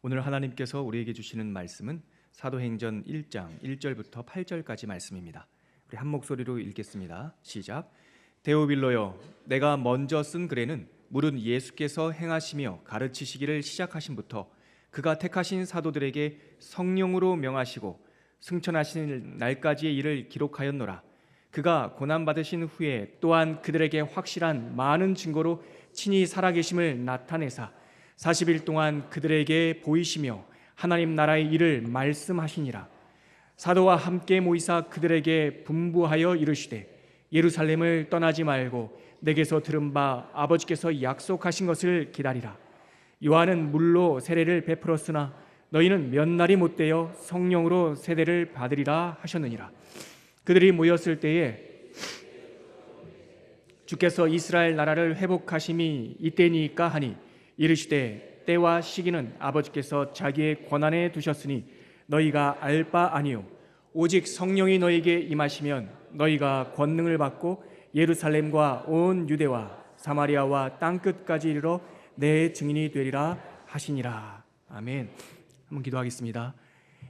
오늘 하나님께서 우리에게 주시는 말씀은 사도행전 1장 1절부터 8절까지 말씀입니다. 우리 한 목소리로 읽겠습니다. 시작. 데오빌로여, 내가 먼저 쓴 글에는 물은 예수께서 행하시며 가르치시기를 시작하심부터 그가 택하신 사도들에게 성령으로 명하시고 승천하신 날까지의 일을 기록하였노라. 그가 고난받으신 후에 또한 그들에게 확실한 많은 증거로 친히 살아계심을 나타내사 40일 동안 그들에게 보이시며 하나님 나라의 일을 말씀하시니라. 사도와 함께 모이사 그들에게 분부하여 이르시되 예루살렘을 떠나지 말고 내게서 들은 바 아버지께서 약속하신 것을 기다리라. 요한은 물로 세례를 베풀었으나 너희는 몇 날이 못되어 성령으로 세례를 받으리라 하셨느니라. 그들이 모였을 때에 주께서 이스라엘 나라를 회복하심이 이때니까 하니 이르시되 때와 시기는 아버지께서 자기의 권한에 두셨으니 너희가 알 바 아니요 오직 성령이 너희에게 임하시면 너희가 권능을 받고 예루살렘과 온 유대와 사마리아와 땅끝까지 이르러 내 증인이 되리라 하시니라. 아멘. 한번 기도하겠습니다.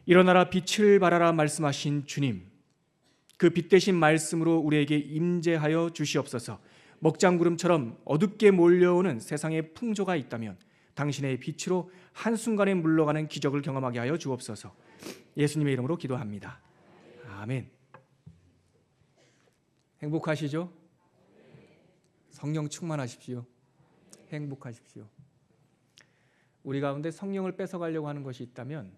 일어나라 빛을 발하라 말씀하신 주님, 그 빛 대신 말씀으로 우리에게 임재하여 주시옵소서. 먹장구름처럼 어둡게 몰려오는 세상의 풍조가 있다면 당신의 빛으로 한순간에 물러가는 기적을 경험하게 하여 주옵소서. 예수님의 이름으로 기도합니다. 아멘. 행복하시죠? 성령 충만하십시오. 행복하십시오. 우리 가운데 성령을 뺏어가려고 하는 것이 있다면,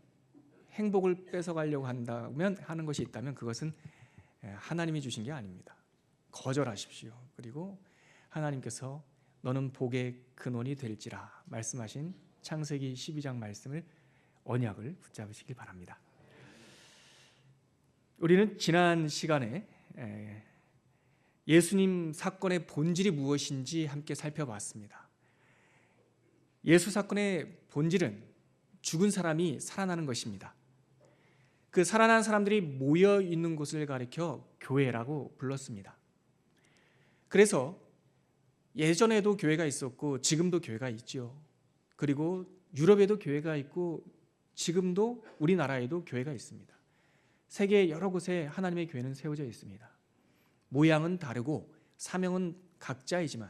행복을 뺏어가려고 하는 것이 있다면 그것은 하나님이 주신 게 아닙니다. 거절하십시오. 그리고 하나님께서 너는 복의 근원이 될지라 말씀하신 창세기 12장 말씀을, 언약을 붙잡으시길 바랍니다. 우리는 지난 시간에 예수님 사건의 본질이 무엇인지 함께 살펴봤습니다. 예수 사건의 본질은 죽은 사람이 살아나는 것입니다. 그 살아난 사람들이 모여 있는 곳을 가리켜 교회라고 불렀습니다. 그래서 예전에도 교회가 있었고 지금도 교회가 있죠. 그리고 유럽에도 교회가 있고 지금도 우리나라에도 교회가 있습니다. 세계 여러 곳에 하나님의 교회는 세워져 있습니다. 모양은 다르고 사명은 각자이지만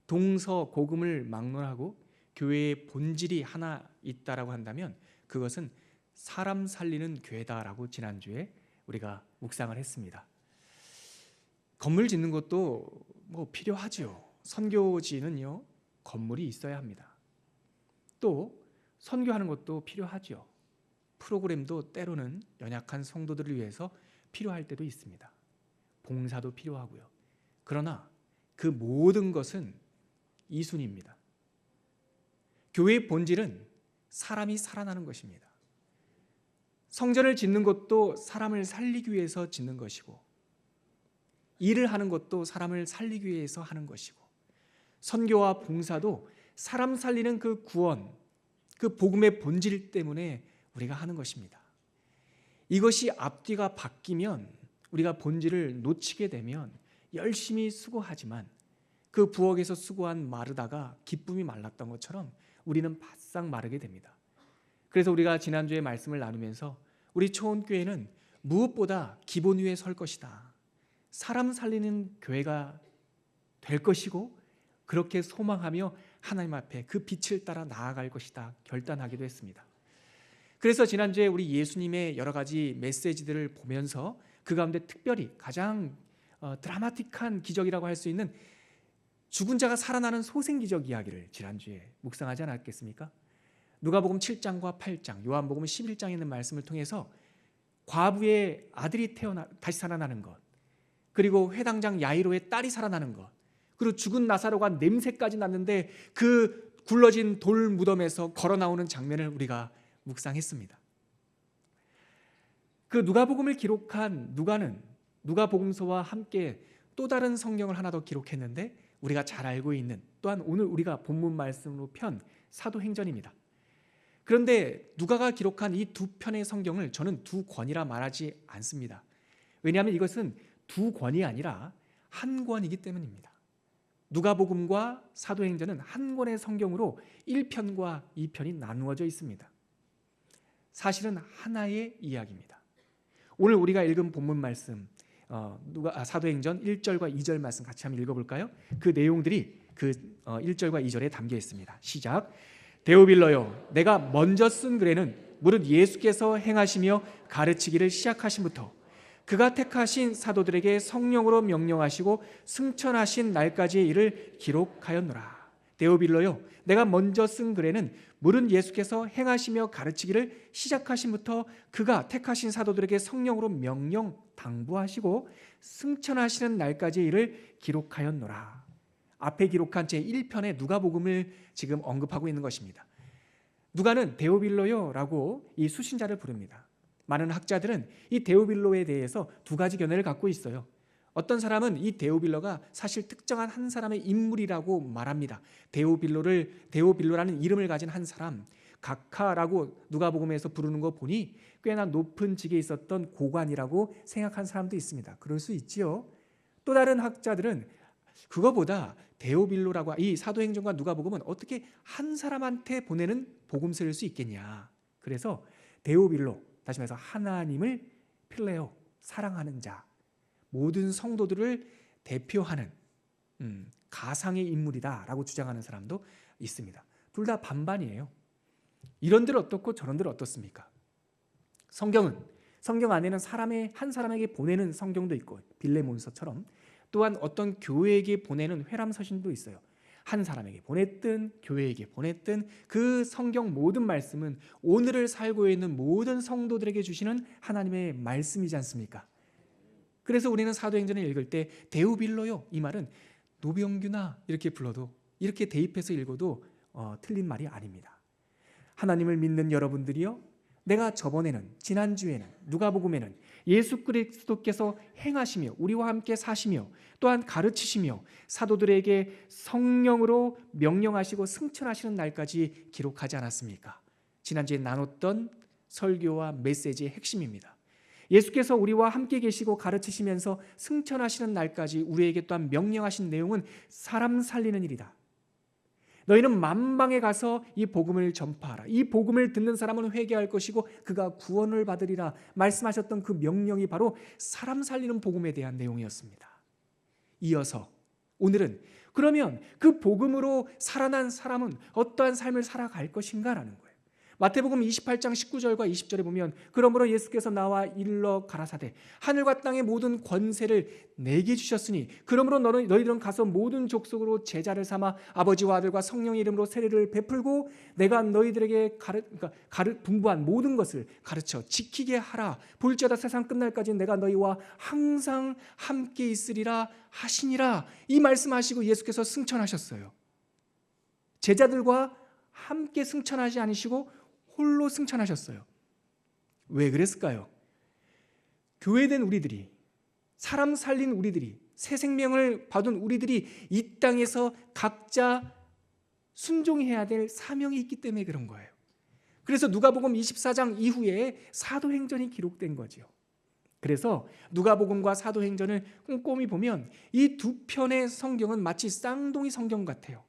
동서고금을 막론하고 교회의 본질이 하나 있다라고 한다면 그것은 사람 살리는 교회다라고 지난주에 우리가 묵상을 했습니다. 건물 짓는 것도 필요하지요. 선교지는요, 건물이 있어야 합니다. 또 선교하는 것도 필요하지요. 프로그램도 때로는 연약한 성도들을 위해서 필요할 때도 있습니다. 봉사도 필요하고요. 그러나 그 모든 것은 이순입니다. 교회의 본질은 사람이 살아나는 것입니다. 성전을 짓는 것도 사람을 살리기 위해서 짓는 것이고, 일을 하는 것도 사람을 살리기 위해서 하는 것이고, 선교와 봉사도 사람 살리는 그 구원, 그 복음의 본질 때문에 우리가 하는 것입니다. 이것이 앞뒤가 바뀌면, 우리가 본질을 놓치게 되면 열심히 수고하지만 그 부엌에서 수고한 마르다가 기쁨이 말랐던 것처럼 우리는 바싹 마르게 됩니다. 그래서 우리가 지난주에 말씀을 나누면서 우리 초원교회는 무엇보다 기본 위에 설 것이다, 사람 살리는 교회가 될 것이고, 그렇게 소망하며 하나님 앞에 그 빛을 따라 나아갈 것이다 결단하기도 했습니다. 그래서 지난주에 우리 예수님의 여러 가지 메시지들을 보면서 그 가운데 특별히 가장 드라마틱한 기적이라고 할 수 있는 죽은 자가 살아나는 소생기적 이야기를 지난주에 묵상하지 않았겠습니까? 누가복음 7장과 8장, 요한복음 11장에 있는 말씀을 통해서 과부의 아들이 다시 살아나는 것, 그리고 회당장 야이로의 딸이 살아나는 것, 그리고 죽은 나사로가 냄새까지 났는데 그 굴러진 돌 무덤에서 걸어 나오는 장면을 우리가 묵상했습니다. 그 누가복음을 기록한 누가는 누가복음서와 함께 또 다른 성경을 하나 더 기록했는데 우리가 잘 알고 있는, 또한 오늘 우리가 본문 말씀으로 편 사도행전입니다. 그런데 누가가 기록한 이 두 편의 성경을 저는 두 권이라 말하지 않습니다. 왜냐하면 이것은 두 권이 아니라 한 권이기 때문입니다. 누가복음과 사도행전은 한 권의 성경으로 1편과 2편이 나누어져 있습니다. 사실은 하나의 이야기입니다. 오늘 우리가 읽은 본문 말씀 사도행전 1절과 2절 말씀 같이 한번 읽어볼까요? 그 내용들이 그 1절과 2절에 담겨 있습니다. 시작. 데오빌로요, 내가 먼저 쓴 글에는 무릇 예수께서 행하시며 가르치기를 시작하심부터 그가 택하신 사도들에게 성령으로 명령하시고 승천하신 날까지의 일을 기록하였노라. 데오빌로요, 내가 먼저 쓴 글에는 무릇 예수께서 행하시며 가르치기를 시작하심부터 그가 택하신 사도들에게 성령으로 명령 당부하시고 승천하시는 날까지의 일을 기록하였노라. 앞에 기록한 제1편의 누가복음을 지금 언급하고 있는 것입니다. 누가는 데오빌로요라고 이 수신자를 부릅니다. 많은 학자들은 이 데오빌로에 대해서 두 가지 견해를 갖고 있어요. 어떤 사람은 이 데오빌로가 사실 특정한 한 사람의 인물이라고 말합니다. 데오빌로라는 이름을 가진 한 사람, 각하라고 누가복음에서 부르는 거 보니 꽤나 높은 직에 있었던 고관이라고 생각한 사람도 있습니다. 그럴 수 있지요. 또 다른 학자들은 그거보다 데오빌로라고 이 사도행전과 누가복음은 어떻게 한 사람한테 보내는 복음서일 수 있겠냐. 그래서 데오빌로, 다시 말해서 하나님을 필레오, 사랑하는 자, 모든 성도들을 대표하는 가상의 인물이다라고 주장하는 사람도 있습니다. 둘 다 반반이에요. 이런들 어떻고 저런들 어떻습니까? 성경 안에는 한 사람에게 보내는 성경도 있고 빌레몬서처럼 또한 어떤 교회에게 보내는 회람서신도 있어요. 한 사람에게 보냈든 교회에게 보냈든 그 성경 모든 말씀은 오늘을 살고 있는 모든 성도들에게 주시는 하나님의 말씀이지 않습니까? 그래서 우리는 사도행전을 읽을 때 데오빌로요, 이 말은 노병규나 이렇게 불러도, 이렇게 대입해서 읽어도 틀린 말이 아닙니다. 하나님을 믿는 여러분들이요, 내가 지난주에는 누가복음에는 예수 그리스도께서 행하시며 우리와 함께 사시며 또한 가르치시며 사도들에게 성령으로 명령하시고 승천하시는 날까지 기록하지 않았습니까? 지난주에 나눴던 설교와 메시지의 핵심입니다. 예수께서 우리와 함께 계시고 가르치시면서 승천하시는 날까지 우리에게 또한 명령하신 내용은 사람 살리는 일이다. 너희는 만방에 가서 이 복음을 전파하라. 이 복음을 듣는 사람은 회개할 것이고 그가 구원을 받으리라 말씀하셨던 그 명령이 바로 사람 살리는 복음에 대한 내용이었습니다. 이어서 오늘은 그러면 그 복음으로 살아난 사람은 어떠한 삶을 살아갈 것인가라는 거예요. 마태복음 28장 19절과 20절에 보면 그러므로 예수께서 나와 일러 가라사대 하늘과 땅의 모든 권세를 내게 주셨으니 그러므로 너희들은 가서 모든 족속으로 제자를 삼아 아버지와 아들과 성령의 이름으로 세례를 베풀고 내가 너희들에게 분부한 모든 것을 가르쳐 지키게 하라. 볼지어다 세상 끝날까지 내가 너희와 항상 함께 있으리라 하시니라. 이 말씀하시고 예수께서 승천하셨어요. 제자들과 함께 승천하지 않으시고 홀로 승천하셨어요. 왜 그랬을까요? 교회된 우리들이, 사람 살린 우리들이, 새 생명을 받은 우리들이 이 땅에서 각자 순종해야 될 사명이 있기 때문에 그런 거예요. 그래서 누가복음 24장 이후에 사도행전이 기록된 거죠. 그래서 누가복음과 사도행전을 꼼꼼히 보면 이 두 편의 성경은 마치 쌍둥이 성경 같아요.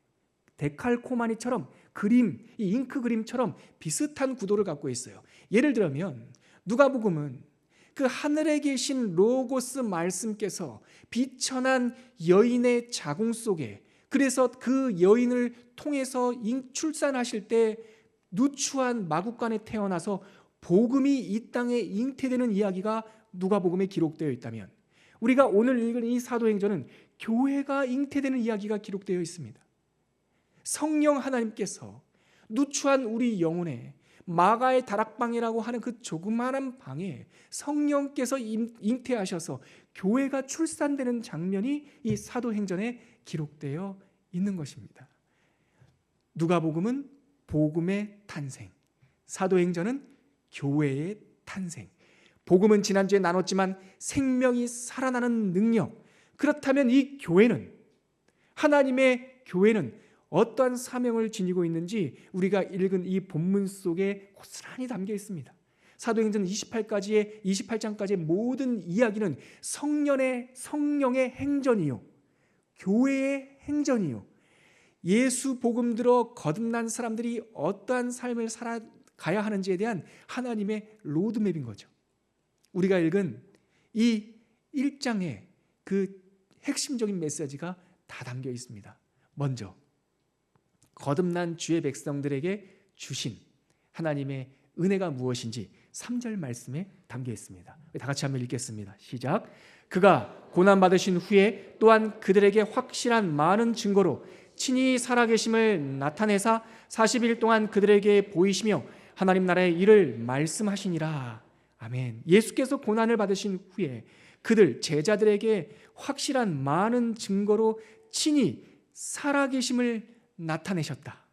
데칼코마니처럼 그림, 이 잉크 그림처럼 비슷한 구도를 갖고 있어요. 예를 들면 누가복음은 그 하늘에 계신 로고스 말씀께서 비천한 여인의 자궁 속에, 그래서 그 여인을 통해서 출산하실 때 누추한 마국간에 태어나서 복음이 이 땅에 잉태되는 이야기가 누가복음에 기록되어 있다면, 우리가 오늘 읽은 이 사도행전은 교회가 잉태되는 이야기가 기록되어 있습니다. 성령 하나님께서 누추한 우리 영혼에 마가의 다락방이라고 하는 그 조그마한 방에 성령께서 잉태하셔서 교회가 출산되는 장면이 이 사도행전에 기록되어 있는 것입니다. 누가복음은 복음의 탄생, 사도행전은 교회의 탄생. 복음은 지난주에 나눴지만 생명이 살아나는 능력. 그렇다면 이 교회는, 하나님의 교회는 어떠한 사명을 지니고 있는지 우리가 읽은 이 본문 속에 고스란히 담겨 있습니다. 사도행전 28장까지의 모든 이야기는 성령의 행전이요, 교회의 행전이요, 예수 복음 들어 거듭난 사람들이 어떠한 삶을 가야 하는지에 대한 하나님의 로드맵인 거죠. 우리가 읽은 이 1장에 그 핵심적인 메시지가 다 담겨 있습니다. 먼저 거듭난 주의 백성들에게 주신 하나님의 은혜가 무엇인지 3절 말씀에 담겨 있습니다. 다 같이 한번 읽겠습니다. 시작. 그가 고난받으신 후에 또한 그들에게 확실한 많은 증거로 친히 살아계심을 나타내사 40일 동안 그들에게 보이시며 하나님 나라의 일을 말씀하시니라. 아멘. 예수께서 고난을 받으신 후에 그들 제자들에게 확실한 많은 증거로 친히 살아계심을 나타내셨다.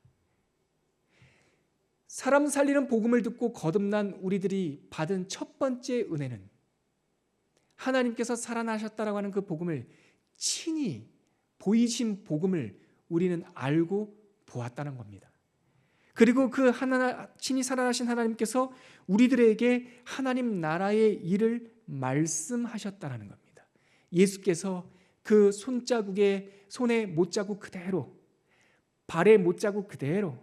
사람 살리는 복음을 듣고 거듭난 우리들이 받은 첫 번째 은혜는 하나님께서 살아나셨다라고 하는 그 복음을 친히 보이신 복음을 우리는 알고 보았다는 겁니다. 그리고 그 친히 살아나신 하나님께서 우리들에게 하나님 나라의 일을 말씀하셨다는 겁니다. 예수께서 그 손의 못자국 그대로, 발의 못자국 그대로,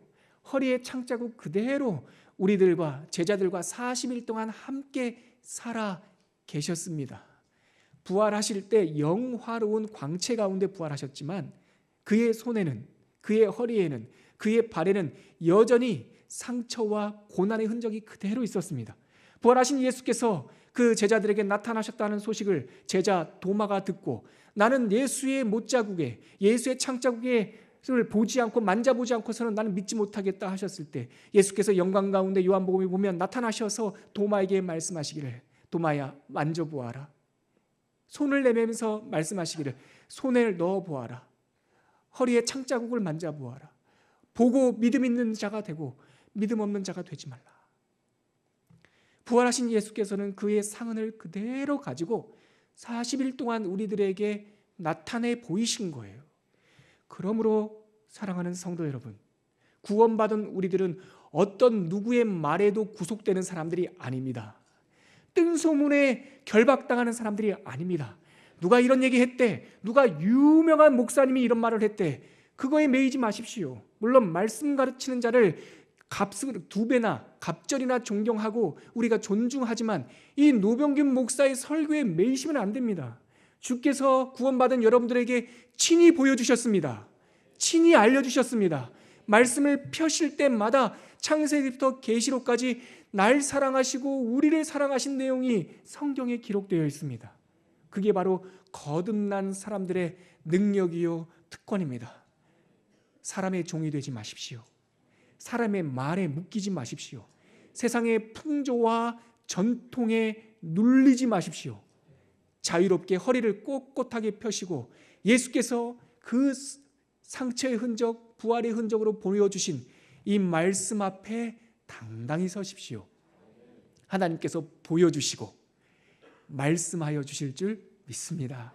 허리의 창자국 그대로 우리들과 제자들과 40일 동안 함께 살아 계셨습니다. 부활하실 때 영화로운 광채 가운데 부활하셨지만 그의 손에는, 그의 허리에는, 그의 발에는 여전히 상처와 고난의 흔적이 그대로 있었습니다. 부활하신 예수께서 그 제자들에게 나타나셨다는 소식을 제자 도마가 듣고 나는 예수의 못자국에, 예수의 창자국에 보지 않고 만져보지 않고서는 나는 믿지 못하겠다 하셨을 때 예수께서 영광 가운데 요한복음에 보면 나타나셔서 도마에게 말씀하시기를 도마야 만져보아라. 손을 내밀면서 말씀하시기를 손을 넣어보아라. 허리에 창자국을 만져보아라. 보고 믿음 있는 자가 되고 믿음 없는 자가 되지 말라. 부활하신 예수께서는 그의 상흔을 그대로 가지고 40일 동안 우리들에게 나타내 보이신 거예요. 그러므로 사랑하는 성도 여러분, 구원받은 우리들은 어떤 누구의 말에도 구속되는 사람들이 아닙니다. 뜬 소문에 결박당하는 사람들이 아닙니다. 누가 이런 얘기 했대, 누가 유명한 목사님이 이런 말을 했대, 그거에 매이지 마십시오. 물론 말씀 가르치는 자를 값을 2배나 갑절이나 존경하고 우리가 존중하지만 이 노병균 목사의 설교에 매이시면 안 됩니다. 주께서 구원받은 여러분들에게 친히 보여주셨습니다. 친히 알려주셨습니다. 말씀을 펴실 때마다 창세기부터 계시록까지 날 사랑하시고 우리를 사랑하신 내용이 성경에 기록되어 있습니다. 그게 바로 거듭난 사람들의 능력이요 특권입니다. 사람의 종이 되지 마십시오. 사람의 말에 묶이지 마십시오. 세상의 풍조와 전통에 눌리지 마십시오. 자유롭게 허리를 꼿꼿하게 펴시고 예수께서 그 상처의 흔적, 부활의 흔적으로 보여주신 이 말씀 앞에 당당히 서십시오. 하나님께서 보여주시고 말씀하여 주실 줄 믿습니다.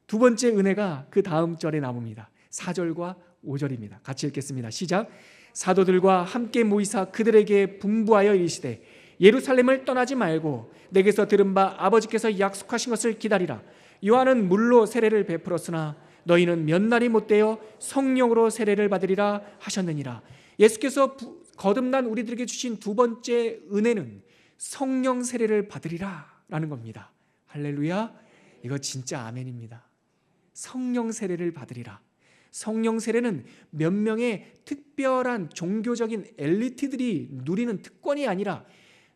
두 번째 은혜가 그 다음 절에 나옵니다. 4절과 5절입니다. 같이 읽겠습니다. 시작. 사도들과 함께 모이사 그들에게 분부하여 이르시되 예루살렘을 떠나지 말고 내게서 들은 바 아버지께서 약속하신 것을 기다리라. 요한은 물로 세례를 베풀었으나 너희는 몇 날이 못되어 성령으로 세례를 받으리라 하셨느니라. 예수께서 거듭난 우리들에게 주신 두 번째 은혜는 성령 세례를 받으리라 라는 겁니다. 할렐루야. 이거 진짜 아멘입니다. 성령 세례를 받으리라. 성령 세례는 몇 명의 특별한 종교적인 엘리트들이 누리는 특권이 아니라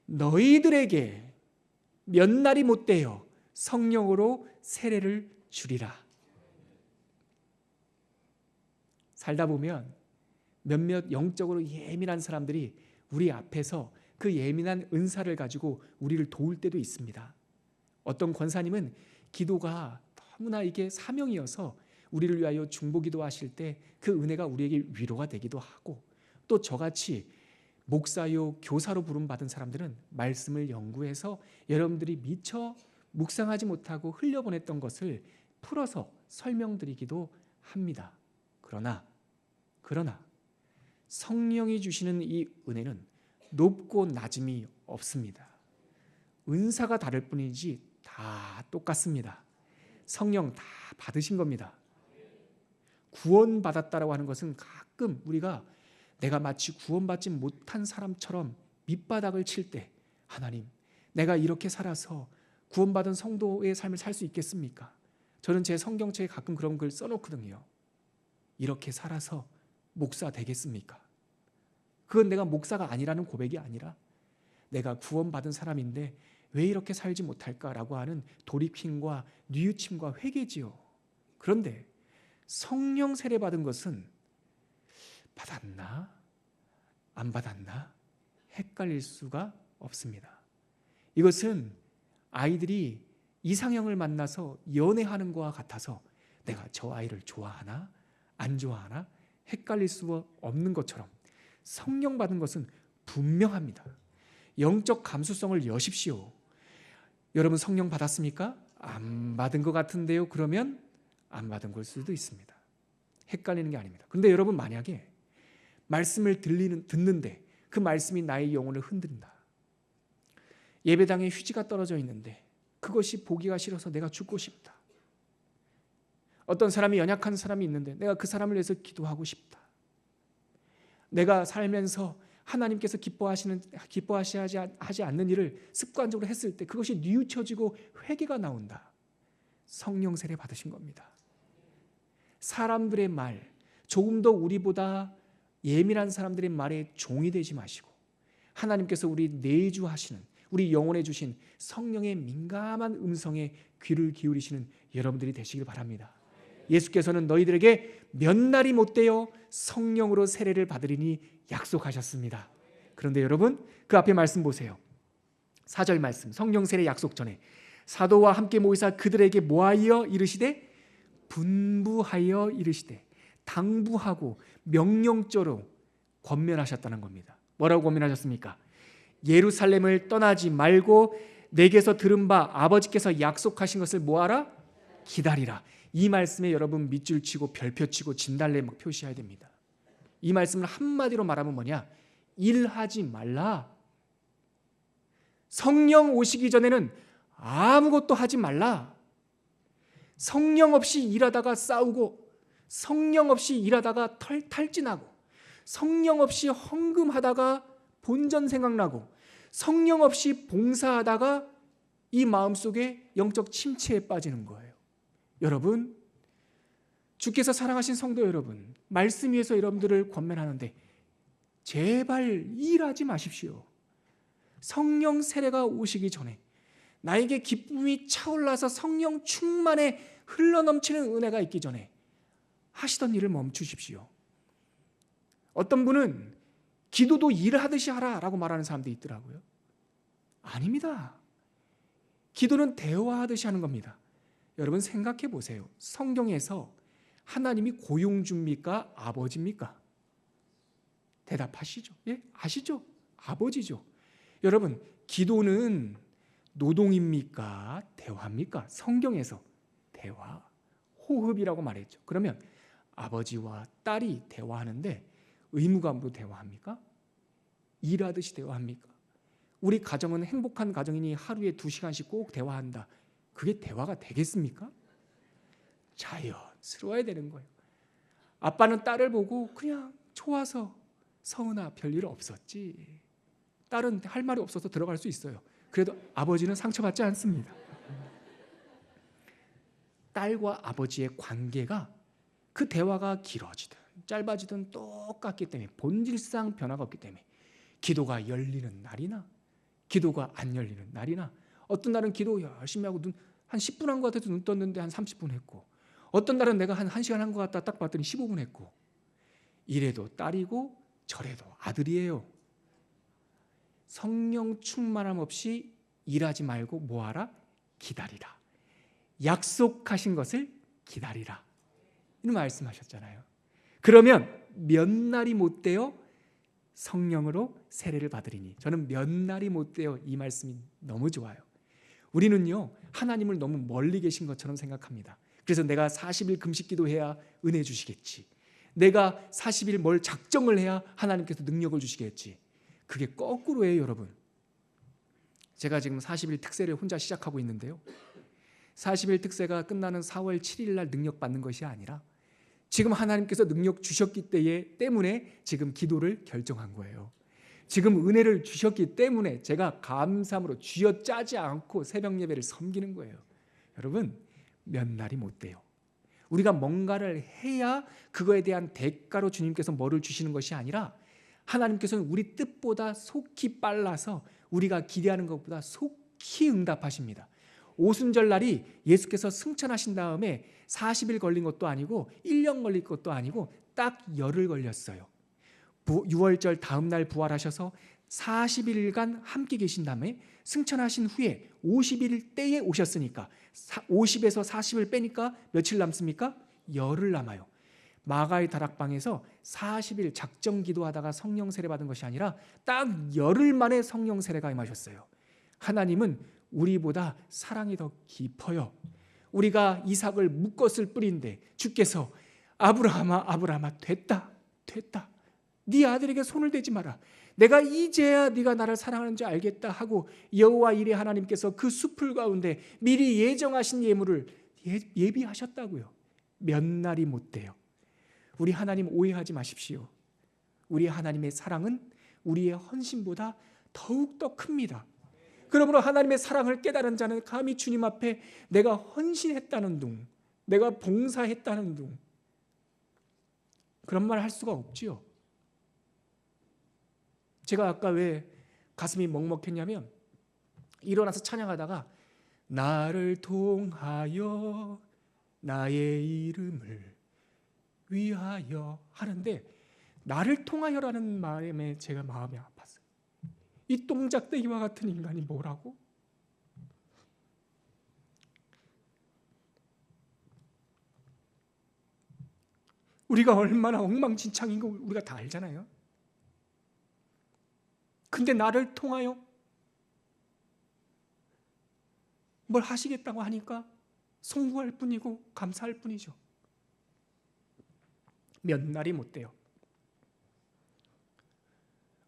너희들에게 몇 날이 못되어 성령으로 세례를 주리라. 살다 보면 몇몇 영적으로 예민한 사람들이 우리 앞에서 그 예민한 은사를 가지고 우리를 도울 때도 있습니다. 어떤 권사님은 기도가 너무나 이게 사명이어서 우리를 위하여 중보기도 하실 때 그 은혜가 우리에게 위로가 되기도 하고, 또 저같이 목사요 교사로 부름받은 사람들은 말씀을 연구해서 여러분들이 미처 묵상하지 못하고 흘려보냈던 것을 풀어서 설명드리기도 합니다. 그러나 성령이 주시는 이 은혜는 높고 낮음이 없습니다. 은사가 다를 뿐이지 다 똑같습니다. 성령 다 받으신 겁니다. 구원받았다라고 하는 것은 가끔 우리가 내가 마치 구원받지 못한 사람처럼 밑바닥을 칠 때 하나님, 내가 이렇게 살아서 구원받은 성도의 삶을 살 수 있겠습니까? 저는 제 성경책에 가끔 그런 글 써놓거든요. 이렇게 살아서 목사 되겠습니까? 그건 내가 목사가 아니라는 고백이 아니라 내가 구원받은 사람인데 왜 이렇게 살지 못할까라고 하는 돌이킴과 뉘우침과 회개지요. 그런데 성령 세례 받은 것은 받았나 안 받았나 헷갈릴 수가 없습니다. 이것은 아이들이 이상형을 만나서 연애하는 것과 같아서 내가 저 아이를 좋아하나 안 좋아하나 헷갈릴 수 없는 것처럼 성령 받은 것은 분명합니다. 영적 감수성을 여십시오. 여러분 성령 받았습니까? 안 받은 것 같은데요. 그러면 안 받은 걸 수도 있습니다. 헷갈리는 게 아닙니다. 그런데 여러분 만약에 말씀을 듣는데 그 말씀이 나의 영혼을 흔든다. 예배당에 휴지가 떨어져 있는데 그것이 보기가 싫어서 내가 죽고 싶다. 어떤 사람이 연약한 사람이 있는데 내가 그 사람을 위해서 기도하고 싶다. 내가 살면서 하나님께서 기뻐하지 않는 일을 습관적으로 했을 때 그것이 뉘우쳐지고 회개가 나온다. 성령 세례 받으신 겁니다. 사람들의 말, 조금 더 우리보다 예민한 사람들의 말에 종이 되지 마시고 하나님께서 우리 내주하시는, 우리 영혼에 주신 성령의 민감한 음성에 귀를 기울이시는 여러분들이 되시길 바랍니다. 예수께서는 너희들에게 몇 날이 못되어 성령으로 세례를 받으리니 약속하셨습니다. 그런데 여러분 그 앞에 말씀 보세요. 4절 말씀, 성령 세례 약속 전에 사도와 함께 모이사 그들에게 뭐하여 이르시되 분부하여 이르시되 당부하고 명령조로 권면하셨다는 겁니다. 뭐라고 권면하셨습니까? 예루살렘을 떠나지 말고 내게서 들은 바 아버지께서 약속하신 것을 뭐하라? 기다리라. 이 말씀에 여러분 밑줄 치고 별표 치고 진달래 막 표시해야 됩니다. 이 말씀을 한마디로 말하면 뭐냐? 일하지 말라. 성령 오시기 전에는 아무것도 하지 말라. 성령 없이 일하다가 싸우고 성령 없이 일하다가 탈진하고 성령 없이 헌금하다가 본전 생각나고 성령 없이 봉사하다가 이 마음속에 영적 침체에 빠지는 거예요. 여러분, 주께서 사랑하신 성도 여러분, 말씀 위에서 여러분들을 권면하는데 제발 일하지 마십시오. 성령 세례가 오시기 전에 나에게 기쁨이 차올라서 성령 충만에 흘러넘치는 은혜가 있기 전에 하시던 일을 멈추십시오. 어떤 분은 기도도 일하듯이 하라라고 말하는 사람들이 있더라고요. 아닙니다. 기도는 대화하듯이 하는 겁니다. 여러분 생각해 보세요. 성경에서 하나님이 고용주입니까? 아버지입니까? 대답하시죠. 예? 아시죠? 아버지죠. 여러분 기도는 노동입니까? 대화입니까? 성경에서 대화, 호흡이라고 말했죠. 그러면 아버지와 딸이 대화하는데 의무감으로 대화합니까? 일하듯이 대화합니까? 우리 가정은 행복한 가정이니 하루에 2시간씩 꼭 대화한다. 그게 대화가 되겠습니까? 자연스러워야 되는 거예요. 아빠는 딸을 보고 그냥 좋아서 성은아 별일 없었지. 딸은 할 말이 없어서 들어갈 수 있어요. 그래도 아버지는 상처받지 않습니다. 딸과 아버지의 관계가 그 대화가 길어지든 짧아지든 똑같기 때문에 본질상 변화가 없기 때문에 기도가 열리는 날이나 기도가 안 열리는 날이나 어떤 날은 기도 열심히 하고 한 10분 한 것 같아도 눈 떴는데 한 30분 했고 어떤 날은 내가 한 1시간 한 것 같다 딱 봤더니 15분 했고 이래도 딸이고 저래도 아들이에요. 성령 충만함 없이 일하지 말고 뭐하라? 기다리라. 약속하신 것을 기다리라. 이런 말씀하셨잖아요. 그러면 몇 날이 못되어 성령으로 세례를 받으리니 저는 몇 날이 못되어 이 말씀이 너무 좋아요. 우리는요 하나님을 너무 멀리 계신 것처럼 생각합니다. 그래서 내가 40일 금식 기도해야 은혜 주시겠지. 내가 40일 뭘 작정을 해야 하나님께서 능력을 주시겠지. 그게 거꾸로예요 여러분. 제가 지금 40일 특세를 혼자 시작하고 있는데요. 40일 특세가 끝나는 4월 7일 날 능력 받는 것이 아니라 지금 하나님께서 능력 주셨기 때문에 지금 기도를 결정한 거예요. 지금 은혜를 주셨기 때문에 제가 감사함으로 쥐어짜지 않고 새벽 예배를 섬기는 거예요. 여러분, 몇 날이 못 돼요. 우리가 뭔가를 해야 그거에 대한 대가로 주님께서 뭐를 주시는 것이 아니라 하나님께서는 우리 뜻보다 속히 빨라서 우리가 기대하는 것보다 속히 응답하십니다. 오순절 날이 예수께서 승천하신 다음에 40일 걸린 것도 아니고 1년 걸린 것도 아니고 딱 열흘 걸렸어요. 6월절 다음 날 부활하셔서 40일간 함께 계신 다음에 승천하신 후에 50일 때에 오셨으니까 50에서 40을 빼니까 며칠 남습니까? 열흘 남아요. 마가의 다락방에서 40일 작정 기도하다가 성령 세례 받은 것이 아니라 딱 열흘 만에 성령 세례가 임하셨어요. 하나님은 우리보다 사랑이 더 깊어요. 우리가 이삭을 묶었을 뿐인데 주께서 아브라함아 됐다. 네 아들에게 손을 대지 마라. 내가 이제야 네가 나를 사랑하는 줄 알겠다 하고 여호와 이레 하나님께서 그 숲을 가운데 미리 예정하신 예물을 예비하셨다고요. 몇 날이 못 돼요. 우리 하나님 오해하지 마십시오. 우리 하나님의 사랑은 우리의 헌신보다 더욱더 큽니다. 그러므로 하나님의 사랑을 깨달은 자는 감히 주님 앞에 내가 헌신했다는 둥, 내가 봉사했다는 둥, 그런 말 할 수가 없지요. 제가 아까 왜 가슴이 먹먹했냐면 일어나서 찬양하다가 나를 통하여 나의 이름을 위하여 하는데 나를 통하여라는 말에 제가 마음이 아팠어요. 이 똥작대기와 같은 인간이 뭐라고? 우리가 얼마나 엉망진창인 거 우리가 다 알잖아요. 근데 나를 통하여 뭘 하시겠다고 하니까 송구할 뿐이고 감사할 뿐이죠. 몇 날이 못 돼요.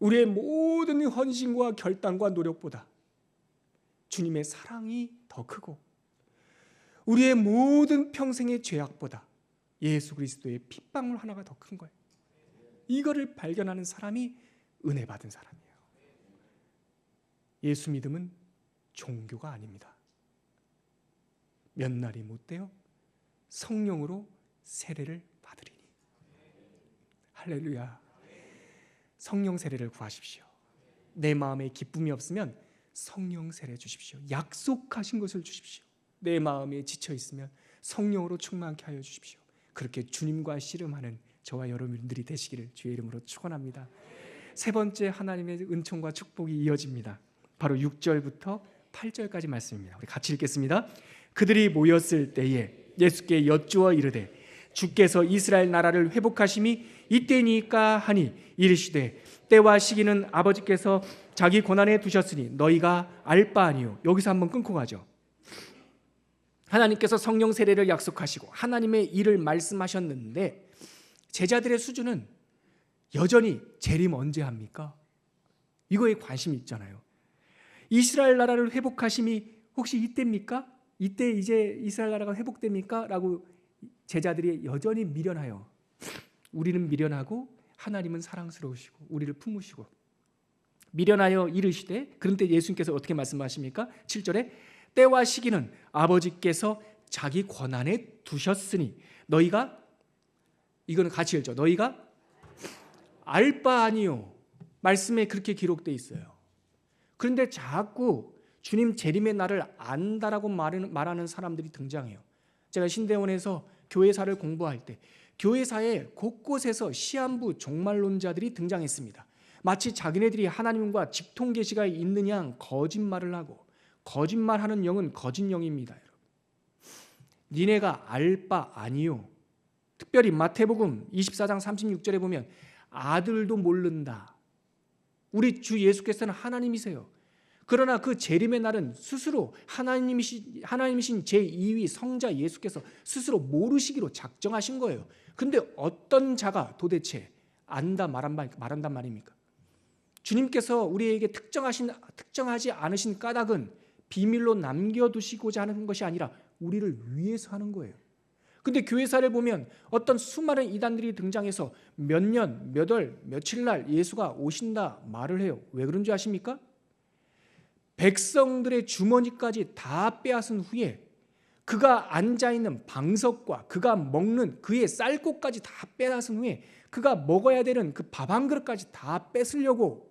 우리의 모든 헌신과 결단과 노력보다 주님의 사랑이 더 크고 우리의 모든 평생의 죄악보다 예수 그리스도의 핏방울 하나가 더 큰 거예요. 이거를 발견하는 사람이 은혜 받은 사람이에요. 예수 믿음은 종교가 아닙니다. 몇 날이 못 돼요? 성령으로 세례를 받으리니. 할렐루야. 성령 세례를 구하십시오. 내 마음에 기쁨이 없으면 성령 세례 주십시오. 약속하신 것을 주십시오. 내 마음에 지쳐 있으면 성령으로 충만케 하여 주십시오. 그렇게 주님과 씨름하는 저와 여러분들이 되시기를 주의 이름으로 축원합니다. 세 번째 하나님의 은총과 축복이 이어집니다. 바로 6절부터 8절까지 말씀입니다. 우리 같이 읽겠습니다. 그들이 모였을 때에 예수께 여쭈어 이르되 주께서 이스라엘 나라를 회복하심이 이때니까 하니 이르시되 때와 시기는 아버지께서 자기 권한에 두셨으니 너희가 알 바 아니요. 여기서 한번 끊고 가죠. 하나님께서 성령 세례를 약속하시고 하나님의 일을 말씀하셨는데 제자들의 수준은 여전히 재림 언제 합니까? 이거에 관심이 있잖아요. 이스라엘 나라를 회복하심이 혹시 이때입니까? 이때 이제 이스라엘 나라가 회복됩니까? 라고 제자들이 여전히 미련하여, 우리는 미련하고 하나님은 사랑스러우시고 우리를 품으시고 미련하여 이르시되, 그런데 예수님께서 어떻게 말씀하십니까? 7절에 때와 시기는 아버지께서 자기 권한에 두셨으니 너희가, 이거는 같이 읽죠. 너희가 알 바 아니요. 말씀에 그렇게 기록되어 있어요. 그런데 자꾸 주님 재림의 날을 안다라고 말하는 사람들이 등장해요. 제가 신대원에서 교회사를 공부할 때 교회사에 곳곳에서 시한부 종말론자들이 등장했습니다. 마치 자기네들이 하나님과 직통계시가 있는 양 거짓말을 하고, 거짓말하는 영은 거짓 영입니다. 여러분. 니네가 알 바 아니요. 특별히 마태복음 24장 36절에 보면 아들도 모른다. 우리 주 예수께서는 하나님이세요. 그러나 그 재림의 날은 스스로 하나님이신 제2위 성자 예수께서 스스로 모르시기로 작정하신 거예요. 그런데 어떤 자가 도대체 안다 말한단 말입니까? 주님께서 우리에게 특정하지 않으신 까닭은 비밀로 남겨두시고자 하는 것이 아니라 우리를 위해서 하는 거예요. 근데 교회사를 보면 어떤 수많은 이단들이 등장해서 몇 년, 몇 월, 며칠 날 예수가 오신다 말을 해요. 왜 그런지 아십니까? 백성들의 주머니까지 다 빼앗은 후에 그가 앉아있는 방석과 그가 먹는 그의 쌀국까지 다 빼앗은 후에 그가 먹어야 되는 그 밥 한 그릇까지 다 뺏으려고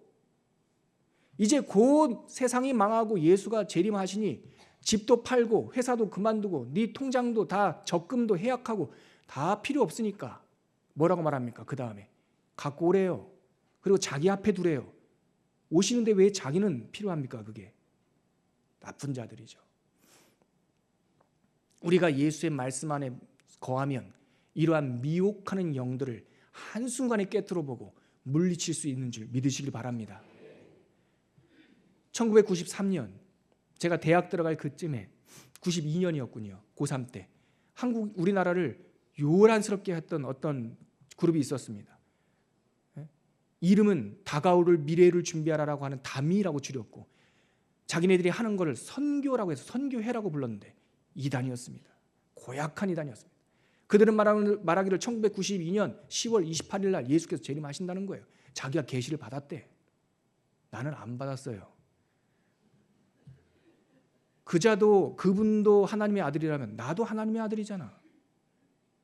이제 곧 세상이 망하고 예수가 재림하시니 집도 팔고 회사도 그만두고 네 통장도 다 적금도 해약하고 다 필요 없으니까 뭐라고 말합니까? 그 다음에 갖고 오래요. 그리고 자기 앞에 두래요. 오시는데 왜 자기는 필요합니까? 그게 나쁜 자들이죠. 우리가 예수의 말씀 안에 거하면 이러한 미혹하는 영들을 한순간에 깨트려보고 물리칠 수 있는 줄 믿으시길 바랍니다. 1993년 제가 대학 들어갈 그쯤에 92년이었군요. 고3 때 우리나라를 요란스럽게 했던 어떤 그룹이 있었습니다. 이름은 다가올 미래를 준비하라라고 하는 다미라고 줄였고 자기네들이 하는 것을 선교라고 해서 선교회라고 불렀는데 이단이었습니다. 고약한 이단이었습니다. 그들은 말하기를 1992년 10월 28일 날 예수께서 재림하신다는 거예요. 자기가 계시를 받았대. 나는 안 받았어요. 그분도 하나님의 아들이라면 나도 하나님의 아들이잖아.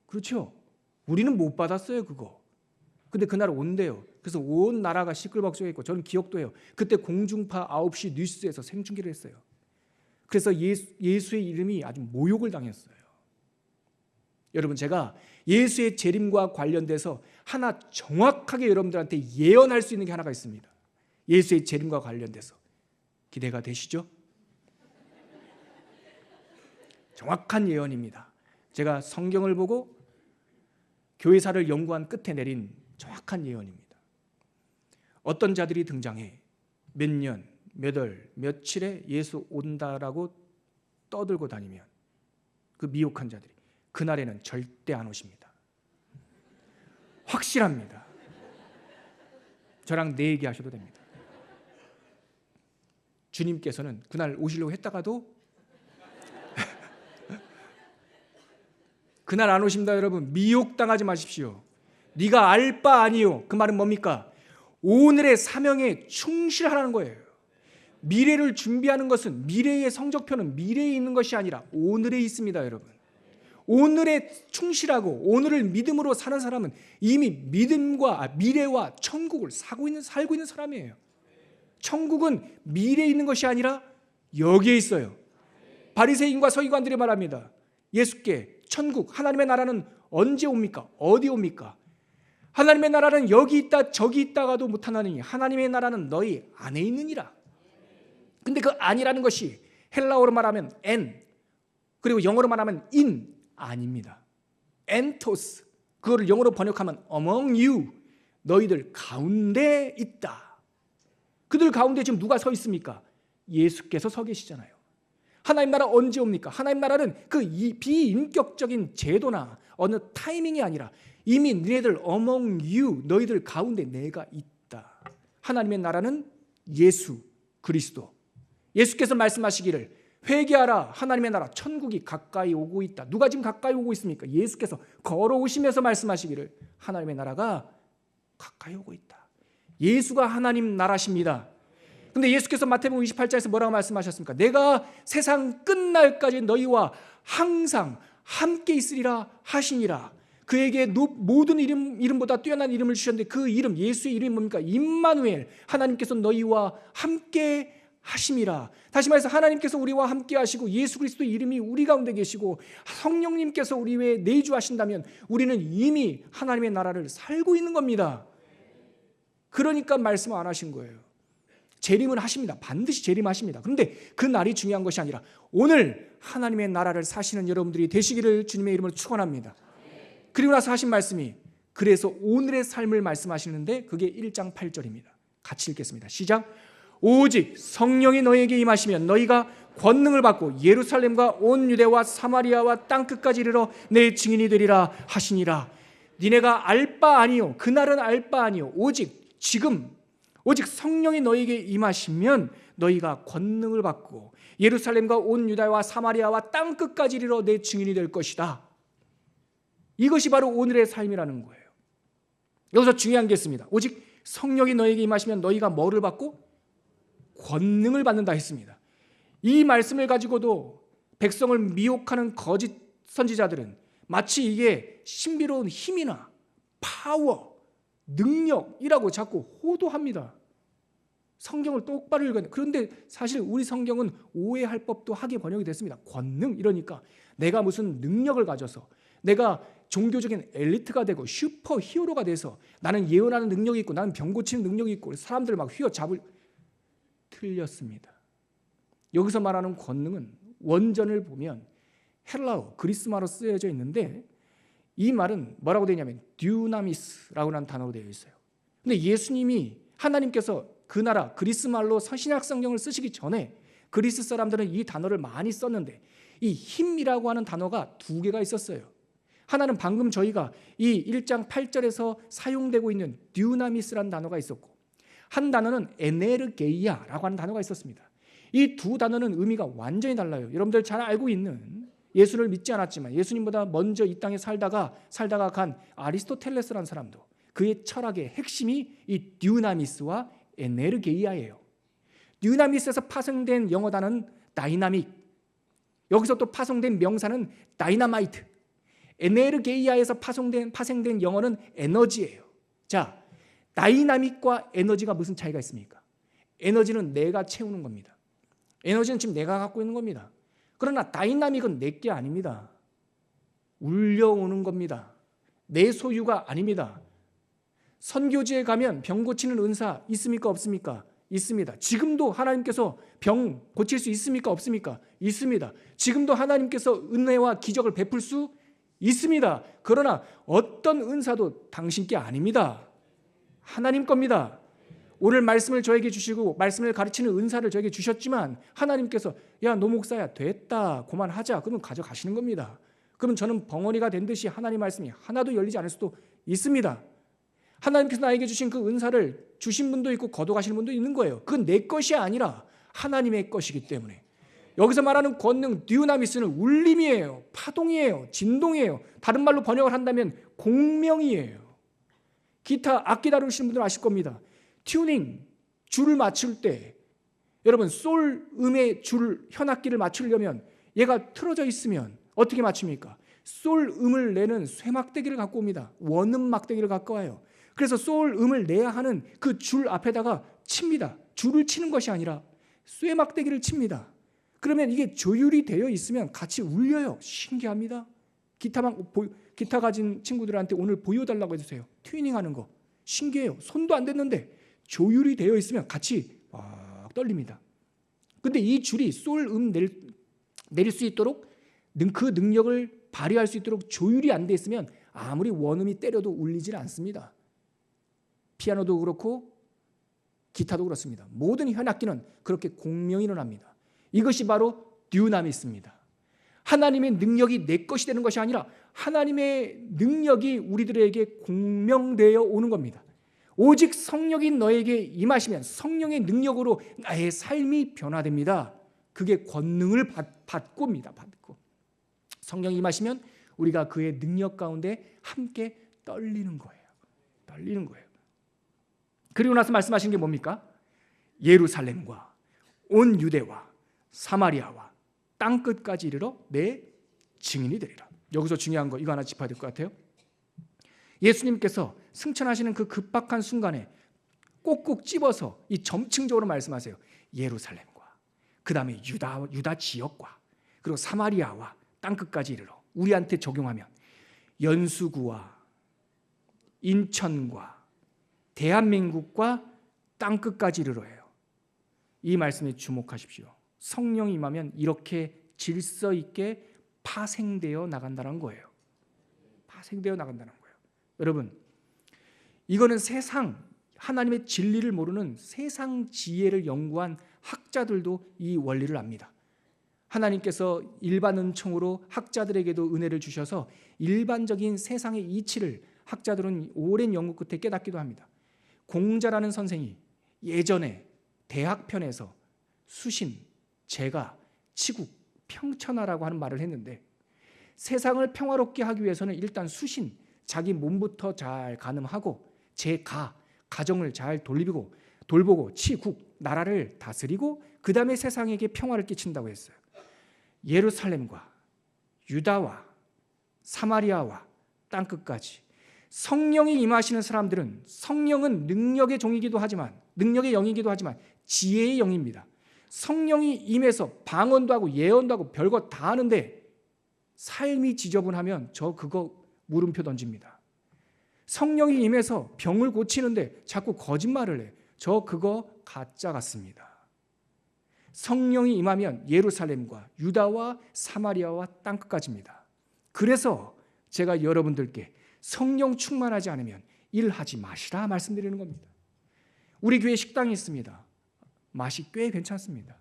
그렇죠? 우리는 못 받았어요 그거. 근데 그날 온대요. 그래서 온 나라가 시끌벅적했고 저는 기억도 해요. 그때 공중파 9시 뉴스에서 생중계를 했어요. 그래서 예수의 이름이 아주 모욕을 당했어요. 여러분 제가 예수의 재림과 관련돼서 하나 정확하게 여러분들한테 예언할 수 있는 게 하나가 있습니다. 예수의 재림과 관련돼서 기대가 되시죠? 정확한 예언입니다. 제가 성경을 보고 교회사를 연구한 끝에 내린 정확한 예언입니다. 어떤 자들이 등장해 몇 년, 몇 월, 며칠에 예수 온다라고 떠들고 다니면 그 미혹한 자들이 그날에는 절대 안 오십니다. 확실합니다. 저랑 내 얘기하셔도 됩니다. 주님께서는 그날 오시려고 했다가도 그날 안 오십니다. 여러분 미혹당하지 마십시오. 네가 알 바 아니요. 그 말은 뭡니까? 오늘의 사명에 충실하라는 거예요. 미래를 준비하는 것은 미래의 성적표는 미래에 있는 것이 아니라 오늘에 있습니다. 여러분 오늘에 충실하고 오늘을 믿음으로 사는 사람은 이미 믿음과 미래와 천국을 살고 있는 사람이에요. 천국은 미래에 있는 것이 아니라 여기에 있어요. 바리새인과 서기관들이 말합니다. 예수께 천국 하나님의 나라는 언제 옵니까? 어디 옵니까? 하나님의 나라는 여기 있다 저기 있다가도 못하나니 하나님의 나라는 너희 안에 있느니라. 근데 그 안이라는 것이 헬라어로 말하면 엔 그리고 영어로 말하면 인 아닙니다. 엔토스 그거를 영어로 번역하면 among you 너희들 가운데 있다. 그들 가운데 지금 누가 서 있습니까? 예수께서 서 계시잖아요. 하나님 나라 언제 옵니까? 하나님 나라는 그 비인격적인 제도나 어느 타이밍이 아니라 이미 너희들 among you 너희들 가운데 내가 있다. 하나님의 나라는 예수 그리스도. 예수께서 말씀하시기를 회개하라 하나님의 나라 천국이 가까이 오고 있다. 누가 지금 가까이 오고 있습니까? 예수께서 걸어오시면서 말씀하시기를 하나님의 나라가 가까이 오고 있다. 예수가 하나님 나라십니다. 근데 예수께서 마태복음 28장에서 뭐라고 말씀하셨습니까? 내가 세상 끝날까지 너희와 항상 함께 있으리라 하시니라. 그에게 모든 이름보다 뛰어난 이름을 주셨는데 그 이름 예수의 이름이 뭡니까? 임마누엘 하나님께서 너희와 함께 하심이라. 다시 말해서 하나님께서 우리와 함께 하시고 예수 그리스도의 이름이 우리 가운데 계시고 성령님께서 우리 외에 내주하신다면 우리는 이미 하나님의 나라를 살고 있는 겁니다. 그러니까 말씀 안 하신 거예요. 재림은 하십니다. 반드시 재림하십니다. 그런데 그 날이 중요한 것이 아니라 오늘 하나님의 나라를 사시는 여러분들이 되시기를 주님의 이름으로 축원합니다. 그리고 나서 하신 말씀이 그래서 오늘의 삶을 말씀하시는데 그게 1장 8절입니다. 같이 읽겠습니다. 시작. 오직 성령이 너희에게 임하시면 너희가 권능을 받고 예루살렘과 온 유대와 사마리아와 땅끝까지 이르러 내 증인이 되리라 하시니라. 니네가 알 바 아니요 그날은 알 바 아니요 오직 지금 오직 성령이 너희에게 임하시면 너희가 권능을 받고 예루살렘과 온 유다와 사마리아와 땅끝까지 이르러 내 증인이 될 것이다. 이것이 바로 오늘의 삶이라는 거예요. 여기서 중요한 게 있습니다. 오직 성령이 너에게 임하시면 너희가 뭐를 받고? 권능을 받는다 했습니다. 이 말씀을 가지고도 백성을 미혹하는 거짓 선지자들은 마치 이게 신비로운 힘이나 파워, 능력이라고 자꾸 호도합니다. 성경을 똑바로 읽어야 돼. 그런데 사실 우리 성경은 오해할 법도 하게 번역이 됐습니다. 권능 이러니까 내가 무슨 능력을 가져서 내가 종교적인 엘리트가 되고 슈퍼 히어로가 돼서 나는 예언하는 능력이 있고 나는 병 고치는 능력이 있고 사람들을 막 휘어잡을. 틀렸습니다. 여기서 말하는 권능은 원전을 보면 헬라어 그리스말로 쓰여져 있는데 이 말은 뭐라고 되어 있냐면 듀나미스라고 하는 단어로 되어 있어요. 근데 예수님이 하나님께서 그 나라 그리스말로 신약 성경을 쓰시기 전에 그리스 사람들은 이 단어를 많이 썼는데 이 힘이라고 하는 단어가 두 개가 있었어요. 하나는 방금 저희가 이 1장 8절에서 사용되고 있는 듀나미스라는 단어가 있었고 한 단어는 에네르게이아라고 하는 단어가 있었습니다. 이 두 단어는 의미가 완전히 달라요. 여러분들 잘 알고 있는 예수를 믿지 않았지만 예수님보다 먼저 이 땅에 살다가 간 아리스토텔레스라는 사람도 그의 철학의 핵심이 이 듀나미스와 에네르게이아예요. 듀나미스에서 파생된 영어 단어는 다이나믹, 여기서 또 파생된 명사는 다이나마이트, 에네르게이아에서 파생된 영어는 에너지예요. 자, 다이나믹과 에너지가 무슨 차이가 있습니까? 에너지는 내가 채우는 겁니다. 에너지는 지금 내가 갖고 있는 겁니다. 그러나 다이나믹은 내 게 아닙니다. 울려오는 겁니다. 내 소유가 아닙니다. 선교지에 가면 병 고치는 은사 있습니까? 없습니까? 있습니다. 지금도 하나님께서 병 고칠 수 있습니까? 없습니까? 있습니다. 지금도 하나님께서 은혜와 기적을 베풀 수 있습니다. 그러나 어떤 은사도 당신 게 아닙니다. 하나님 겁니다. 오늘 말씀을 저에게 주시고 말씀을 가르치는 은사를 저에게 주셨지만 하나님께서 야, 너 목사야 됐다 그만하자 그러면 가져가시는 겁니다. 그러면 저는 벙어리가 된 듯이 하나님 말씀이 하나도 열리지 않을 수도 있습니다. 하나님께서 나에게 주신 그 은사를 주신 분도 있고 거둬가시는 분도 있는 거예요. 그건 내 것이 아니라 하나님의 것이기 때문에 여기서 말하는 권능 듀나미스는 울림이에요. 파동이에요. 진동이에요. 다른 말로 번역을 한다면 공명이에요. 기타 악기 다루시는 분들은 아실 겁니다. 튜닝, 줄을 맞출 때 여러분 솔 음의 줄 현악기를 맞추려면 얘가 틀어져 있으면 어떻게 맞춥니까? 솔 음을 내는 쇠막대기를 갖고 옵니다. 원음 막대기를 갖고 와요. 그래서 솔 음을 내야 하는 그 줄 앞에다가 칩니다. 줄을 치는 것이 아니라 쇠막대기를 칩니다. 그러면 이게 조율이 되어 있으면 같이 울려요. 신기합니다. 기타 가진 친구들한테 오늘 보여달라고 해주세요. 튜닝하는 거 신기해요. 손도 안 댔는데 조율이 되어 있으면 같이 막 떨립니다. 근데 이 줄이 솔 음 내릴 수 있도록 그 능력을 발휘할 수 있도록 조율이 안 돼 있으면 아무리 원음이 때려도 울리질 않습니다. 피아노도 그렇고 기타도 그렇습니다. 모든 현악기는 그렇게 공명이 일어납니다. 이것이 바로 듀나미스입니다. 하나님의 능력이 내 것이 되는 것이 아니라 하나님의 능력이 우리들에게 공명되어 오는 겁니다. 오직 성령이 너에게 임하시면 성령의 능력으로 나의 삶이 변화됩니다. 그게 권능을 받고입니다. 받고. 성령이 임하시면 우리가 그의 능력 가운데 함께 떨리는 거예요. 떨리는 거예요. 그리고 나서 말씀하신 게 뭡니까? 예루살렘과 온 유대와 사마리아와 땅끝까지 이르러 내 증인이 되리라. 여기서 중요한 거 이거 하나 짚어야 될 것 같아요. 예수님께서 승천하시는 그 급박한 순간에 꼭꼭 집어서 이 점층적으로 말씀하세요. 예루살렘과 그 다음에 유다 지역과 그리고 사마리아와 땅끝까지 이르러 우리한테 적용하면 연수구와 인천과 대한민국과 땅끝까지 이르러예요. 이 말씀에 주목하십시오. 성령이 임하면 이렇게 질서 있게 파생되어 나간다는 거예요. 파생되어 나간다는 거예요. 여러분, 이거는 세상 하나님의 진리를 모르는 세상 지혜를 연구한 학자들도 이 원리를 압니다. 하나님께서 일반 은총으로 학자들에게도 은혜를 주셔서 일반적인 세상의 이치를 학자들은 오랜 연구 끝에 깨닫기도 합니다. 공자라는 선생이 예전에 대학편에서 수신, 재가, 치국, 평천하라고 하는 말을 했는데 세상을 평화롭게 하기 위해서는 일단 수신, 자기 몸부터 잘 가늠하고 가정을 잘 돌보고 치국, 나라를 다스리고 그 다음에 세상에게 평화를 끼친다고 했어요. 예루살렘과 유다와 사마리아와 땅끝까지 성령이 임하시는 사람들은 성령은 능력의 영이기도 하지만 지혜의 영입니다. 성령이 임해서 방언도 하고 예언도 하고 별거 다 하는데 삶이 지저분하면 저 그거 물음표 던집니다. 성령이 임해서 병을 고치는데 자꾸 거짓말을 해. 저 그거 가짜 같습니다. 성령이 임하면 예루살렘과 유다와 사마리아와 땅끝까지입니다. 그래서 제가 여러분들께 성령 충만하지 않으면 일하지 마시라 말씀드리는 겁니다. 우리 교회 식당이 있습니다. 맛이 꽤 괜찮습니다.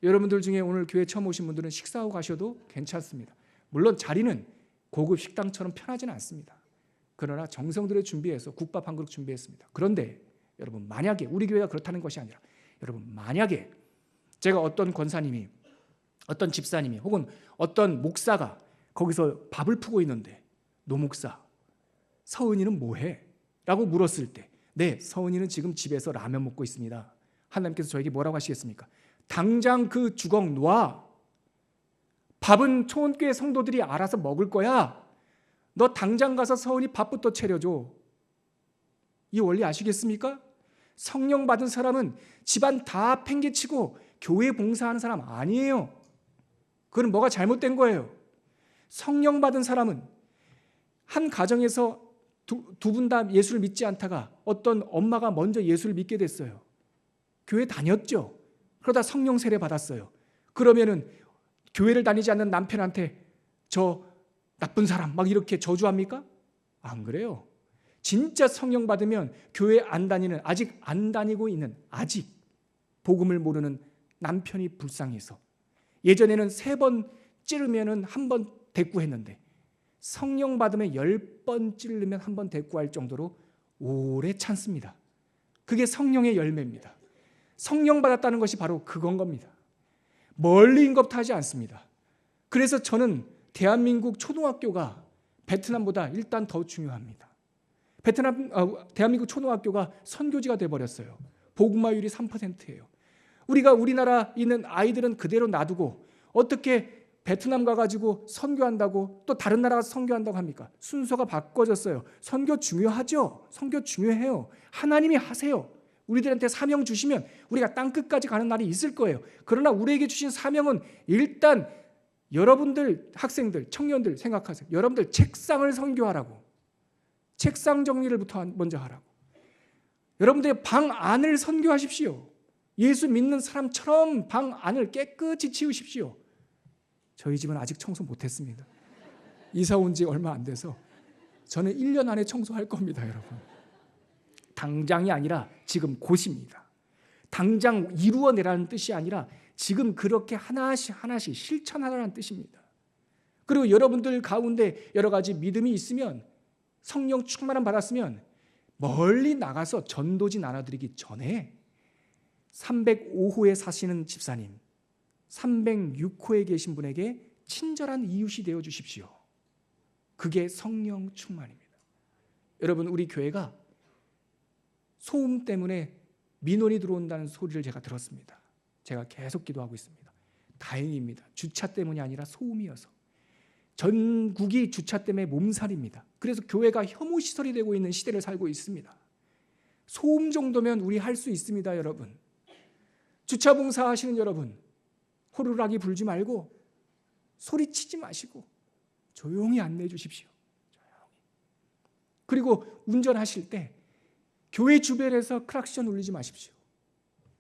여러분들 중에 오늘 교회 처음 오신 분들은 식사하고 가셔도 괜찮습니다. 물론 자리는 고급 식당처럼 편하지는 않습니다. 그러나 정성 들여 준비해서 국밥 한 그릇 준비했습니다. 그런데 여러분, 만약에 우리 교회가 그렇다는 것이 아니라 여러분, 만약에 제가 어떤 권사님이, 어떤 집사님이 혹은 어떤 목사가 거기서 밥을 푸고 있는데 노 목사, 서은이는 뭐해? 라고 물었을 때 네, 서은이는 지금 집에서 라면 먹고 있습니다. 하나님께서 저에게 뭐라고 하시겠습니까? 당장 그 주걱 놔. 밥은 초원교회 성도들이 알아서 먹을 거야. 너 당장 가서 서은이 밥부터 차려줘. 이 원리 아시겠습니까? 성령 받은 사람은 집안 다 팽개치고 교회 봉사하는 사람 아니에요. 그건 뭐가 잘못된 거예요. 성령 받은 사람은 한 가정에서 두 분 다 예수를 믿지 않다가 어떤 엄마가 먼저 예수를 믿게 됐어요. 교회 다녔죠. 그러다 성령 세례 받았어요. 그러면은 교회를 다니지 않는 남편한테 저 나쁜 사람 막 이렇게 저주합니까? 안 그래요. 진짜 성령 받으면 교회 아직 안 다니고 있는, 아직 복음을 모르는 남편이 불쌍해서 예전에는 3번 찌르면은 1번 대꾸했는데 성령 받으면 10번 찌르면 1번 대꾸할 정도로 오래 참습니다. 그게 성령의 열매입니다. 성령 받았다는 것이 바로 그건 겁니다. 멀리 인겁하지 않습니다. 그래서 저는 대한민국 초등학교가 베트남보다 일단 더 중요합니다. 대한민국 초등학교가 선교지가 돼버렸어요. 복음화율이 3%예요. 우리나라 있는 아이들은 그대로 놔두고 어떻게 베트남 가가지고 선교한다고 또 다른 나라 가서 선교한다고 합니까? 순서가 바꿔졌어요. 선교 중요하죠. 선교 중요해요. 하나님이 하세요. 우리들한테 사명 주시면 우리가 땅끝까지 가는 날이 있을 거예요. 그러나 우리에게 주신 사명은 일단 여러분들 학생들, 청년들 생각하세요. 여러분들 책상을 선교하라고. 책상 정리를부터 먼저 하라고. 여러분들의 방 안을 선교하십시오. 예수 믿는 사람처럼 방 안을 깨끗이 치우십시오. 저희 집은 아직 청소 못했습니다. 이사 온 지 얼마 안 돼서 저는 1년 안에 청소할 겁니다, 여러분. 당장이 아니라 지금 곧입니다. 당장 이루어내라는 뜻이 아니라 지금 그렇게 하나씩 실천하라는 뜻입니다. 그리고 여러분들 가운데 여러 가지 믿음이 있으면 성령 충만함 받았으면 멀리 나가서 전도지 나눠드리기 전에 305호에 사시는 집사님, 306호에 계신 분에게 친절한 이웃이 되어 주십시오. 그게 성령 충만입니다. 여러분, 우리 교회가 소음 때문에 민원이 들어온다는 소리를 제가 들었습니다. 제가 계속 기도하고 있습니다. 다행입니다. 주차 때문이 아니라 소음이어서. 전국이 주차 때문에 몸살입니다. 그래서 교회가 혐오시설이 되고 있는 시대를 살고 있습니다. 소음 정도면 우리 할 수 있습니다, 여러분. 주차 봉사하시는 여러분, 호루라기 불지 말고 소리치지 마시고 조용히 안내해 주십시오. 조용히. 그리고 운전하실 때 교회 주변에서 크락션 울리지 마십시오.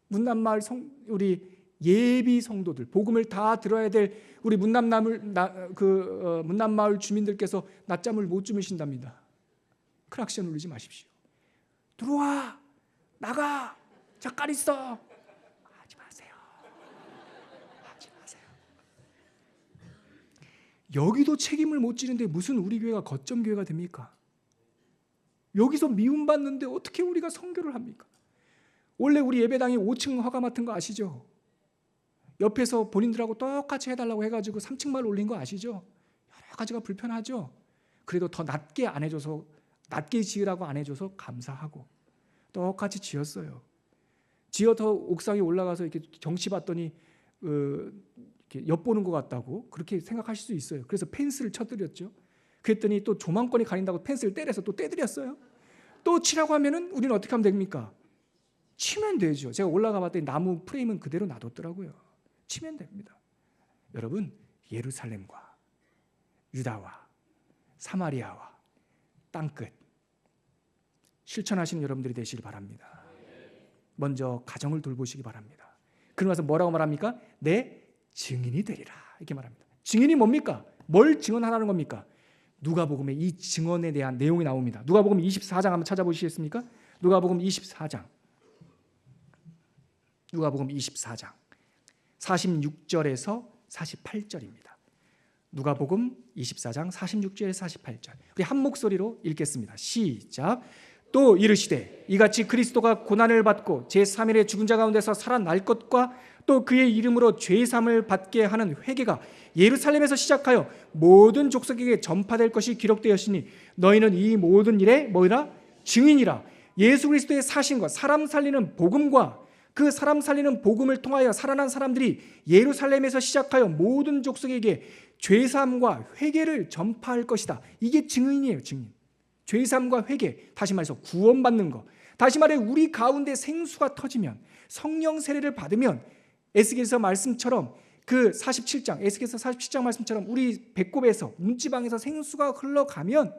문남마을 우리 예비 성도들, 복음을 다 들어야 될 우리 문남마을 주민들께서 낮잠을 못 주무신답니다. 크락션 울리지 마십시오. 들어와, 나가, 잠깐 있어. 하지 마세요. 하지 마세요. 여기도 책임을 못 지는데 무슨 우리 교회가 거점 교회가 됩니까? 여기서 미움받는데 어떻게 우리가 선교를 합니까? 원래 우리 예배당이 5층 허가 맡은 거 아시죠? 옆에서 본인들하고 똑같이 해달라고 해가지고 3층만 올린 거 아시죠? 여러 가지가 불편하죠. 그래도 더 낮게 안 해줘서, 낮게 지으라고 안 해줘서 감사하고 똑같이 지었어요. 지어서 옥상에 올라가서 이렇게 경치 봤더니 이렇게 엿보는 것 같다고 그렇게 생각하실 수 있어요. 그래서 펜스를 쳐드렸죠. 그랬더니 또 조망권이 가린다고 펜스를 때려서 또 떼드렸어요. 또 치라고 하면은 우리는 어떻게 하면 됩니까? 치면 되죠. 제가 올라가 봤더니 나무 프레임은 그대로 놔뒀더라고요. 치면 됩니다. 여러분, 예루살렘과 유다와 사마리아와 땅끝 실천하시는 여러분들이 되시길 바랍니다. 먼저 가정을 돌보시기 바랍니다. 그러면서 뭐라고 말합니까? 내 증인이 되리라 이렇게 말합니다. 증인이 뭡니까? 뭘 증언하라는 겁니까? 누가복음에 이 증언에 대한 내용이 나옵니다. 누가복음 24장 한번 찾아보시겠습니까? 누가복음 24장 46절에서 48절입니다. 누가복음 24장 46절에서 48절. 우리 한 목소리로 읽겠습니다. 시작. 또 이르시되 이같이 그리스도가 고난을 받고 제3일에 죽은 자 가운데서 살아날 것과 또 그의 이름으로 죄사함을 받게 하는 회개가 예루살렘에서 시작하여 모든 족속에게 전파될 것이 기록되었으니 너희는 이 모든 일에 뭐라? 증인이라. 예수 그리스도의 사신과 사람 살리는 복음과 그 사람 살리는 복음을 통하여 살아난 사람들이 예루살렘에서 시작하여 모든 족속에게 죄사함과 회개를 전파할 것이다. 이게 증인이에요. 증인. 죄사함과 회개, 다시 말해서 구원받는 것. 다시 말해 우리 가운데 생수가 터지면, 성령 세례를 받으면 에스겔서 말씀처럼 그 47장, 에스겔서 47장 말씀처럼 우리 배꼽에서 문지방에서 생수가 흘러가면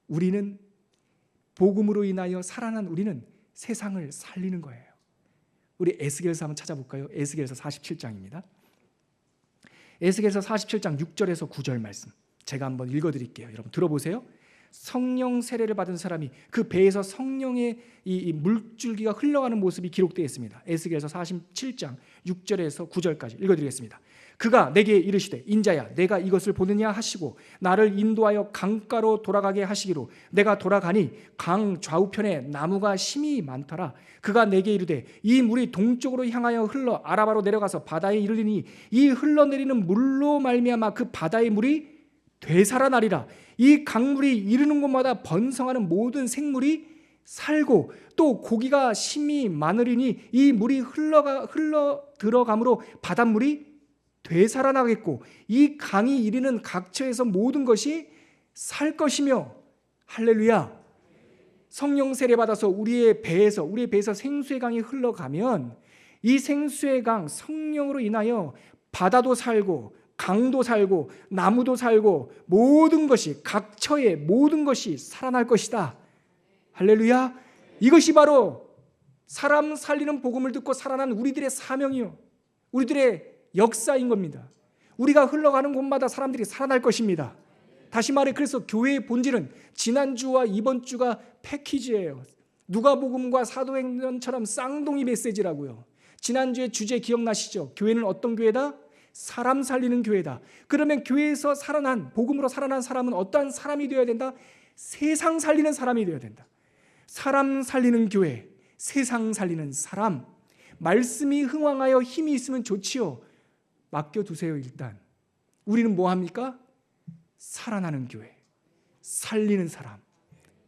우리는 복음으로 인하여 살아난 우리는 세상을 살리는 거예요. 우리 에스겔서 한번 찾아볼까요? 에스겔서 47장입니다. 에스겔서 47장 6절에서 9절 말씀 제가 한번 읽어드릴게요. 여러분 들어보세요. 성령 세례를 받은 사람이 그 배에서 성령의 이 물줄기가 흘러가는 모습이 기록되어 있습니다. 에스겔서 47장 6절에서 9절까지 읽어드리겠습니다. 그가 내게 이르시되 인자야 내가 이것을 보느냐 하시고 나를 인도하여 강가로 돌아가게 하시기로 내가 돌아가니 강 좌우편에 나무가 심이 많더라. 그가 내게 이르되 이 물이 동쪽으로 향하여 흘러 아라바로 내려가서 바다에 이르리니 이 흘러내리는 물로 말미암아 그 바다의 물이 되살아나리라. 이 강물이 이르는 곳마다 번성하는 모든 생물이 살고 또 고기가 심이 많으리니 이 물이 흘러 들어가므로 바닷물이 되살아나겠고 이 강이 이르는 각처에서 모든 것이 살 것이며. 할렐루야. 성령 세례 받아서 우리의 배에서 생수의 강이 흘러가면 이 생수의 강 성령으로 인하여 바다도 살고 강도 살고 나무도 살고 모든 것이 각처의 모든 것이 살아날 것이다. 할렐루야. 이것이 바로 사람 살리는 복음을 듣고 살아난 우리들의 사명이요 우리들의 역사인 겁니다. 우리가 흘러가는 곳마다 사람들이 살아날 것입니다. 다시 말해 그래서 교회의 본질은 지난주와 이번 주가 패키지예요. 누가복음과 사도행전처럼 쌍둥이 메시지라고요. 지난주의 주제 기억나시죠? 교회는 어떤 교회다? 사람 살리는 교회다. 그러면 교회에서 살아난 복음으로 살아난 사람은 어떠한 사람이 되어야 된다? 세상 살리는 사람이 되어야 된다. 사람 살리는 교회, 세상 살리는 사람. 말씀이 흥왕하여 힘이 있으면 좋지요. 맡겨두세요. 일단 우리는 뭐 합니까? 살아나는 교회, 살리는 사람.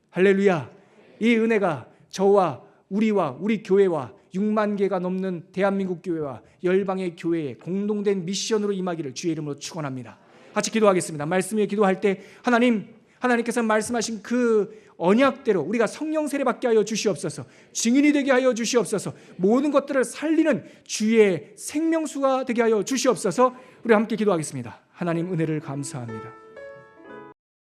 할렐루야. 이 은혜가 저와 우리와 우리 교회와 6만 개가 넘는 대한민국 교회와 열방의 교회에 공동된 미션으로 임하기를 주의 이름으로 축원합니다. 같이 기도하겠습니다. 말씀 위에 기도할 때 하나님께서 말씀하신 그 언약대로 우리가 성령 세례 받게 하여 주시옵소서. 증인이 되게 하여 주시옵소서. 모든 것들을 살리는 주의 생명수가 되게 하여 주시옵소서. 우리 함께 기도하겠습니다. 하나님 은혜를 감사합니다.